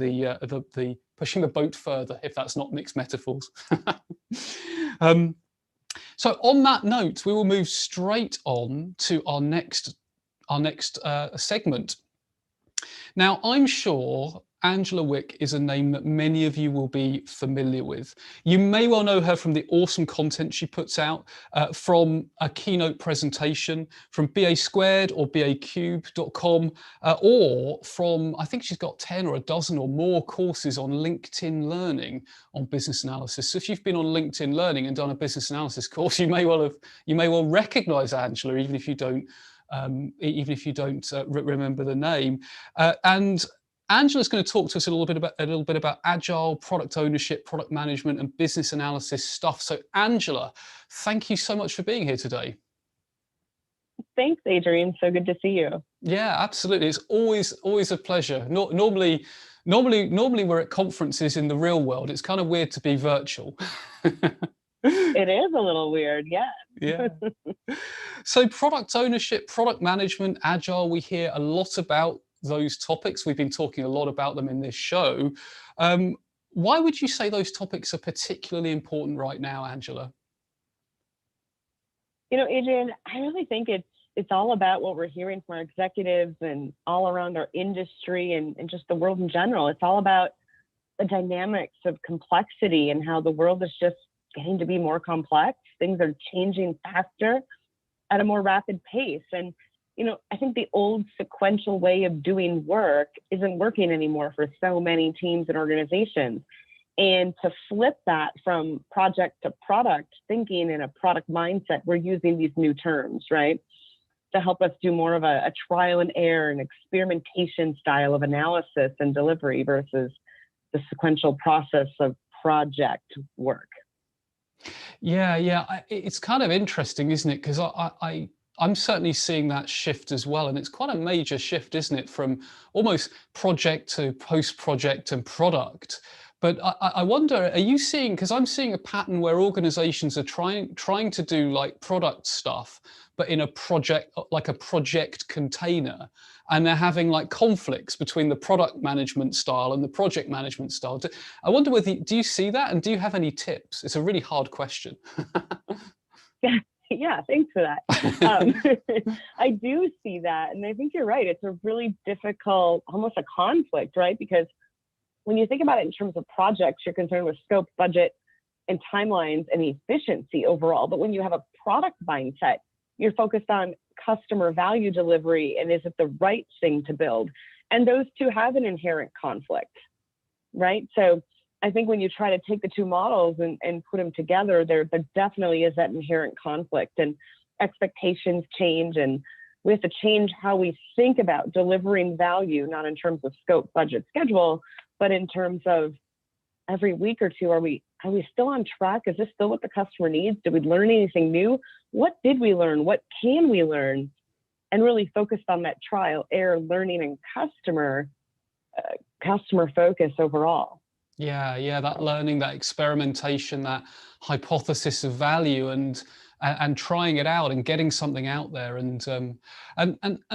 pushing the boat further, if that's not mixed metaphors. So on that note, we will move straight on to our next segment. Now, I'm sure Angela Wick is a name that many of you will be familiar with. You may well know her from the awesome content she puts out, from a keynote presentation, from BA Squared or BACube.com, or from, I think she's got 10 or a dozen or more courses on LinkedIn Learning on business analysis. So if you've been on LinkedIn Learning and done a business analysis course, you may well recognize Angela, even if you don't remember the name. And Angela's going to talk to us a little bit about agile, product ownership, product management, and business analysis stuff. So Angela, thank you so much for being here today. Thanks, Adrian. So good to see you. Yeah, absolutely. It's always a pleasure. Normally we're at conferences in the real world. It's kind of weird to be virtual. It is a little weird, yeah. Yeah. So product ownership, product management, agile, we hear a lot about those topics. We've been talking a lot about them in this show. Why would you say those topics are particularly important right now, Angela? You know, Adrian, I really think it's all about what we're hearing from our executives and all around our industry and just the world in general. It's all about the dynamics of complexity and how the world is just getting to be more complex. Things are changing faster at a more rapid pace. And, you know, I think the old sequential way of doing work isn't working anymore for so many teams and organizations. And to flip that from project to product thinking in a product mindset, we're using these new terms, right? To help us do more of a trial and error and experimentation style of analysis and delivery versus the sequential process of project work. Yeah, it's kind of interesting, isn't it? Because I'm certainly seeing that shift as well, and it's quite a major shift, isn't it, from almost project to post-project and product. But I wonder, are you seeing, because I'm seeing a pattern where organizations are trying to do like product stuff, but in a project, like a project container, and they're having like conflicts between the product management style and the project management style. I wonder whether, do you see that, and do you have any tips? It's a really hard question. Yeah, thanks for that. I do see that, and I think you're right. It's a really difficult, almost a conflict, right? Because when you think about it in terms of projects, you're concerned with scope, budget, and timelines and efficiency overall. But when you have a product mindset, you're focused on customer value delivery and is it the right thing to build? And those two have an inherent conflict, right? So I think when you try to take the two models and put them together, there definitely is that inherent conflict, and expectations change, and we have to change how we think about delivering value, not in terms of scope, budget, schedule, but in terms of every week or two, are we still on track? Is this still what the customer needs? Did we learn anything new? What did we learn? What can we learn? And really focused on that trial, error, learning, and customer focus overall. Yeah, that learning, that experimentation, that hypothesis of value, and trying it out and getting something out there, and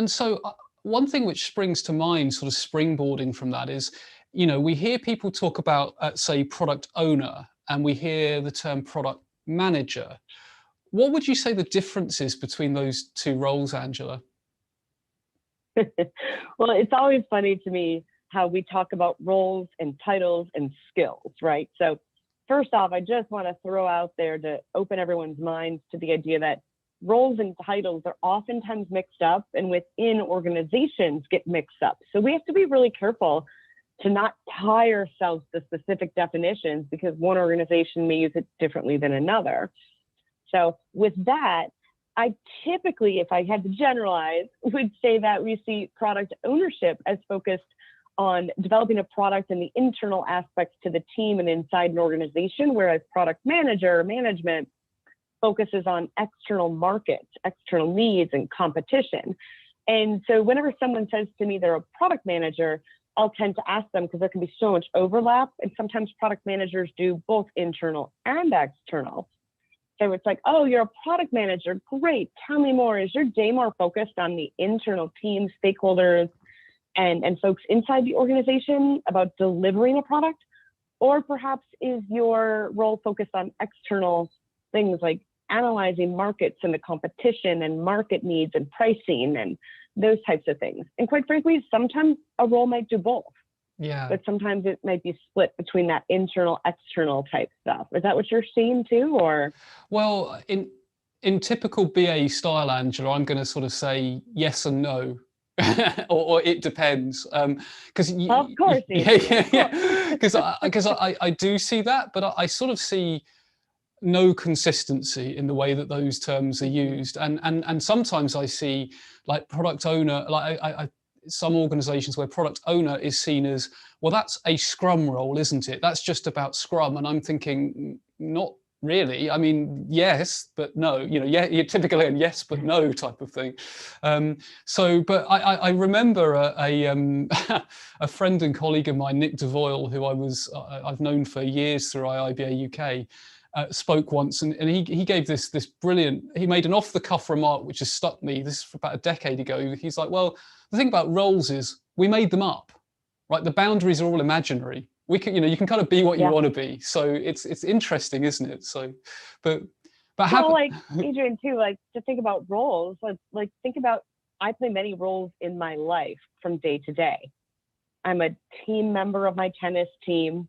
so one thing which springs to mind, sort of springboarding from that, is, you know, we hear people talk about, say, product owner, and we hear the term product manager. What would you say the difference is between those two roles, Angela? Well, it's always funny to me how we talk about roles and titles and skills, right? So first off, I just want to throw out there to open everyone's minds to the idea that roles and titles are oftentimes mixed up, and within organizations get mixed up. So we have to be really careful to not tie ourselves to specific definitions, because one organization may use it differently than another. So with that, I typically, if I had to generalize, would say that we see product ownership as focused on developing a product and the internal aspects to the team and inside an organization, whereas product manager or management focuses on external markets, external needs, and competition. And so whenever someone says to me they're a product manager, I'll tend to ask them, because there can be so much overlap, and sometimes product managers do both internal and external. So it's like, oh, you're a product manager, great, tell me more. Is your day more focused on the internal team, stakeholders, and folks inside the organization about delivering a product? Or perhaps is your role focused on external things like analyzing markets and the competition and market needs and pricing and those types of things? And quite frankly, sometimes a role might do both. Yeah. But sometimes it might be split between that internal, external type stuff. Is that what you're seeing too, or? Well, in typical BA style, Angela, I'm going to sort of say yes and no. or it depends, because of course, because I do see that, but I sort of see no consistency in the way that those terms are used, and sometimes I see like product owner, like I some organizations where product owner is seen as, well, that's a Scrum role, isn't it? That's just about Scrum, and I'm thinking, not really. I mean, yes, but no, you know, yeah, you're typically a yes, but no type of thing. So, but I remember a friend and colleague of mine, Nick DeVoyle, who I've known for years through IIBA UK, spoke once, and he gave this brilliant, he made an off the cuff remark, which has stuck me. This is about a decade ago. He's like, well, the thing about roles is we made them up, right? The boundaries are all imaginary. We can, you know, you can kind of be what you want to be. So it's interesting, isn't it? So, but well, like Adrian too, like to think about roles, like think about, I play many roles in my life from day to day. I'm a team member of my tennis team.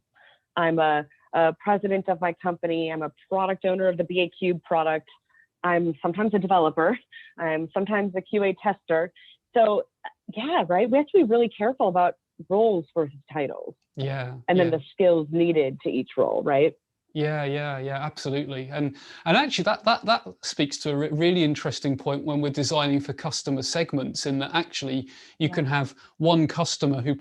I'm a president of my company. I'm a product owner of the BA Cube product. I'm sometimes a developer. I'm sometimes a QA tester. So yeah, right. We have to be really careful about roles versus titles. Yeah. And then the skills needed to each role, right? Yeah, absolutely. And actually that speaks to a really interesting point when we're designing for customer segments, in that actually you can have one customer who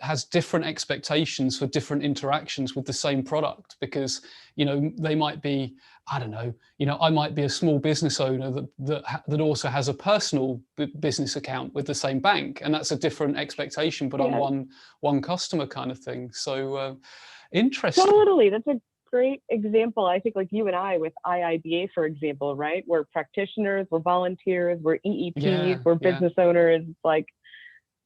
has different expectations for different interactions with the same product, because, you know, they might be, I don't know, you know, I might be a small business owner that also has a personal business account with the same bank, and that's a different expectation, but on one customer kind of thing. So interesting. Totally, that's a great example. I think like you and I with IIBA, for example, right? We're practitioners, we're volunteers, we're EEPs, we're business owners. Like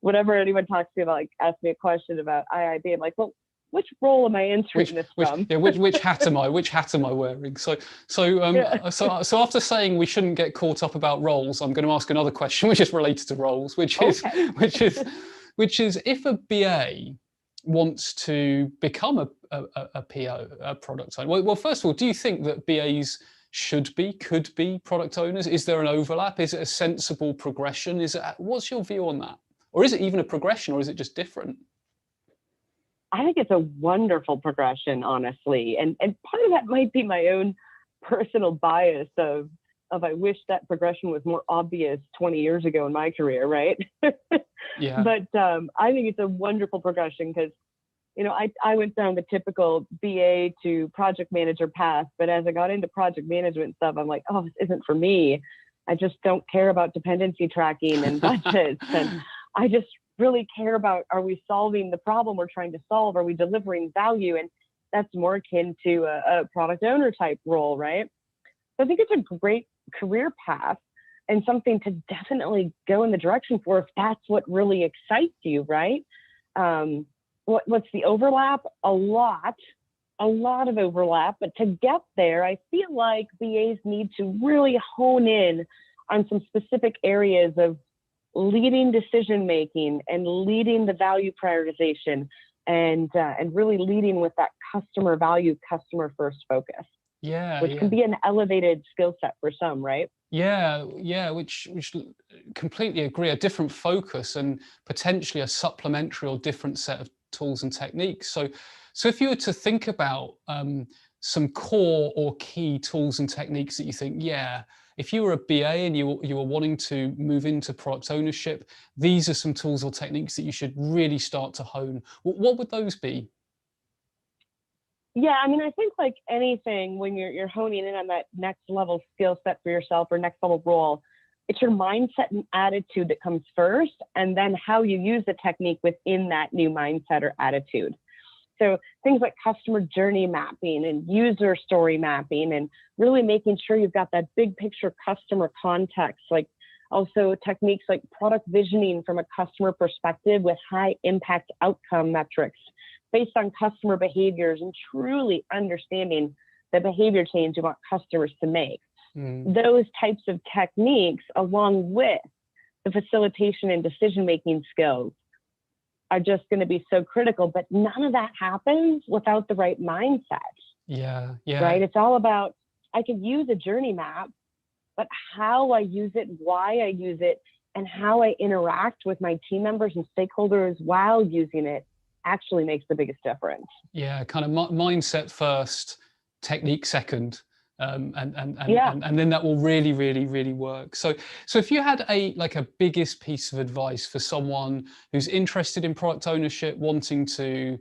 whatever anyone talks to me about, like ask me a question about IIBA, I'm like, well, which role am I answering this from? Which hat am I? Which hat am I wearing? So after saying we shouldn't get caught up about roles, I'm going to ask another question, which is related to roles, which is if a BA wants to become a PO, a product owner. Well, first of all, do you think that BAs could be product owners? Is there an overlap? Is it a sensible progression? What's your view on that? Or is it even a progression, or is it just different? I think it's a wonderful progression, honestly. And part of that might be my own personal bias of I wish that progression was more obvious 20 years ago in my career, right? Yeah. But I think it's a wonderful progression because, you know, I went down the typical BA to project manager path, but as I got into project management stuff, I'm like, oh, this isn't for me. I just don't care about dependency tracking and budgets. And I just really care about, are we solving the problem we're trying to solve? Are we delivering value? And that's more akin to a product owner type role, right? So I think it's a great career path and something to definitely go in the direction for if that's what really excites you, right? What's the overlap? A lot of overlap, but to get there, I feel like BAs need to really hone in on some specific areas of leading decision-making and leading the value prioritization and really leading with that customer value, customer first focus. Yeah, which can be an elevated skill set for some, right? Yeah, which completely agree. A different focus and potentially a supplementary or different set of tools and techniques. So if you were to think about some core or key tools and techniques that you think, yeah, if you were a BA and you were wanting to move into product ownership, these are some tools or techniques that you should really start to hone. What would those be? Yeah, I mean, I think like anything, when you're honing in on that next level skill set for yourself or next level role, it's your mindset and attitude that comes first, and then how you use the technique within that new mindset or attitude. So things like customer journey mapping and user story mapping, and really making sure you've got that big picture customer context, like also techniques like product visioning from a customer perspective with high impact outcome metrics based on customer behaviors and truly understanding the behavior change you want customers to make. Those types of techniques, along with the facilitation and decision-making skills, are just going to be so critical, but none of that happens without the right mindset. Yeah. Right? It's all about, I can use a journey map, but how I use it, why I use it, and how I interact with my team members and stakeholders while using it actually makes the biggest difference. Yeah, kind of mindset first, technique second, and then that will really, really, really work. So if you had a biggest piece of advice for someone who's interested in product ownership, wanting to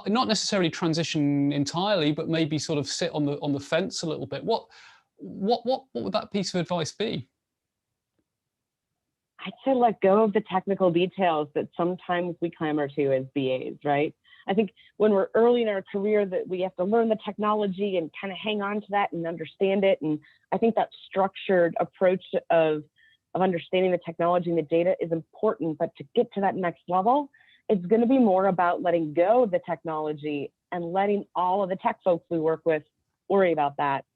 not necessarily transition entirely, but maybe sort of sit on the fence a little bit, what would that piece of advice be? I'd say let go of the technical details that sometimes we clamor to as BAs, right? I think when we're early in our career that we have to learn the technology and kind of hang on to that and understand it. And I think that structured approach of understanding the technology and the data is important, but to get to that next level, it's going to be more about letting go of the technology and letting all of the tech folks we work with worry about that,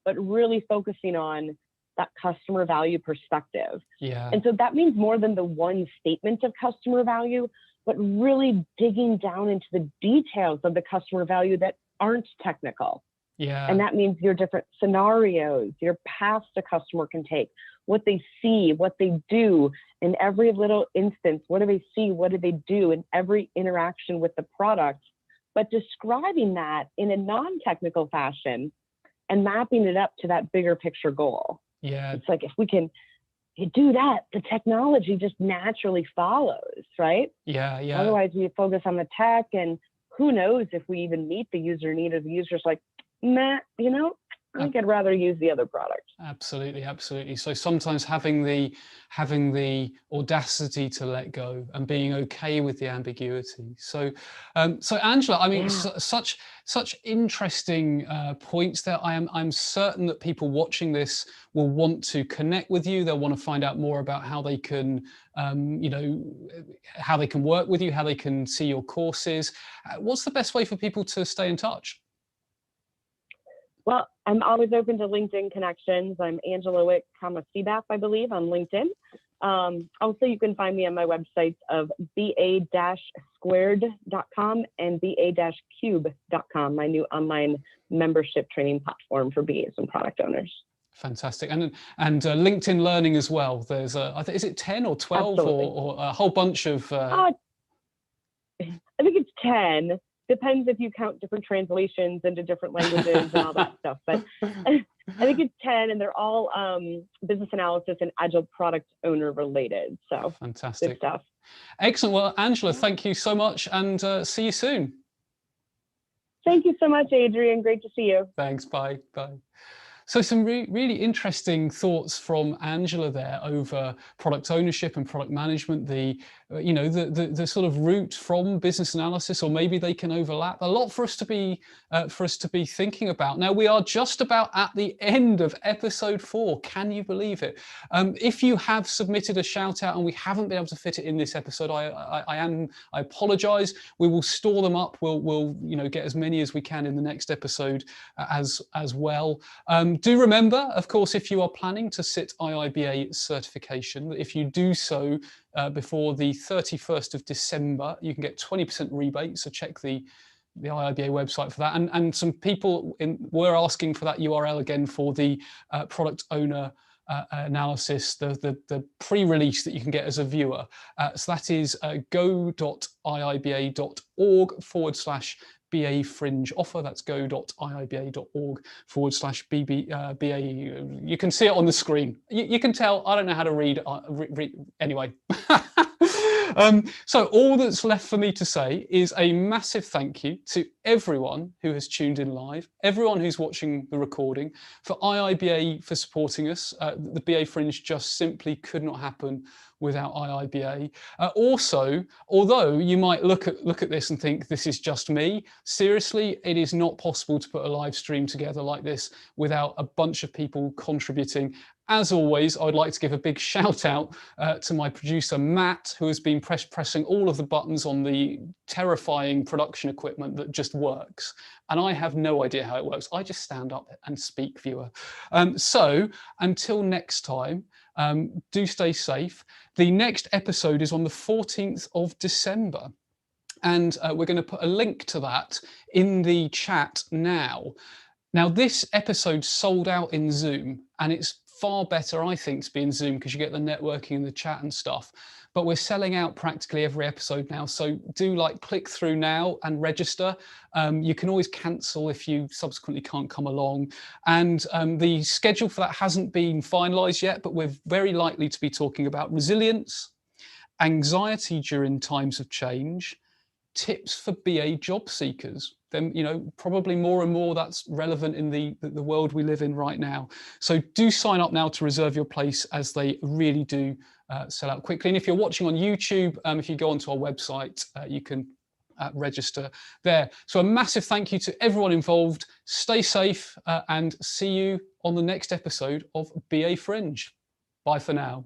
but really focusing on that customer value perspective. Yeah. And so that means more than the one statement of customer value, but really digging down into the details of the customer value that aren't technical. Yeah. And that means your different scenarios, your paths a customer can take, what they see, what they do in every little instance. What do they see? What do they do in every interaction with the product? But describing that in a non-technical fashion and mapping it up to that bigger picture goal. Yeah. It's like if we can do that, the technology just naturally follows, right? Yeah. Otherwise, we focus on the tech, and who knows if we even meet the user need, or the user's like, nah, I think I'd rather use the other product. Absolutely. So sometimes having the audacity to let go and being okay with the ambiguity. So Angela, I mean, such interesting points there. I'm certain that people watching this will want to connect with you. They'll want to find out more about how they can, how they can work with you, how they can see your courses. What's the best way for people to stay in touch? Well, I'm always open to LinkedIn connections. I'm Angela Wick, CBAF, I believe, on LinkedIn. Also, you can find me on my websites of ba-squared.com and ba-cube.com, my new online membership training platform for BAs and product owners. Fantastic. And LinkedIn Learning as well. There's is it 10 or 12 or a whole bunch of... I think it's 10. Depends if you count different translations into different languages and all that stuff. But I think it's 10, and they're all business analysis and agile product owner related. So fantastic. Good stuff. Excellent. Well, Angela, thank you so much, and see you soon. Thank you so much, Adrian. Great to see you. Thanks. Bye. Bye. So some really interesting thoughts from Angela there over product ownership and product management, the sort of route from business analysis, or maybe they can overlap. A lot for us to be thinking about. Now, we are just about at the end of episode 4. Can you believe it? If you have submitted a shout out and we haven't been able to fit it in this episode, I apologize. We will store them up. We'll get as many as we can in the next episode as well. Do remember, of course, if you are planning to sit IIBA certification, if you do so before the 31st of December, you can get 20% rebate. So check the IIBA website for that. And some people were asking for that URL again for the product owner analysis, the pre-release that you can get as a viewer. So that is go.iiba.org/BA Fringe offer. That's go.iiba.org/BA. You can see it on the screen. You can tell I don't know how to read anyway. So all that's left for me to say is a massive thank you to everyone who has tuned in live, everyone who's watching the recording, for IIBA for supporting us. The BA Fringe just simply could not happen without IIBA. Also, although you might look at this and think this is just me, seriously, it is not possible to put a live stream together like this without a bunch of people contributing. As always, I would like to give a big shout out to my producer, Matt, who has been pressing all of the buttons on the terrifying production equipment that just works. And I have no idea how it works. I just stand up and speak, viewer. So until next time, do stay safe. The next episode is on the 14th of December. And we're going to put a link to that in the chat now. Now, this episode sold out in Zoom, and it's far better, I think, to be in Zoom because you get the networking and the chat and stuff. But we're selling out practically every episode now. So do click through now and register. You can always cancel if you subsequently can't come along. And the schedule for that hasn't been finalized yet, but we're very likely to be talking about resilience, anxiety during times of change, tips for BA job seekers. Then, probably more and more that's relevant in the world we live in right now. So do sign up now to reserve your place, as they really do sell out quickly. And if you're watching on YouTube, if you go onto our website, you can register there. So a massive thank you to everyone involved. Stay safe and see you on the next episode of BA Fringe. Bye for now.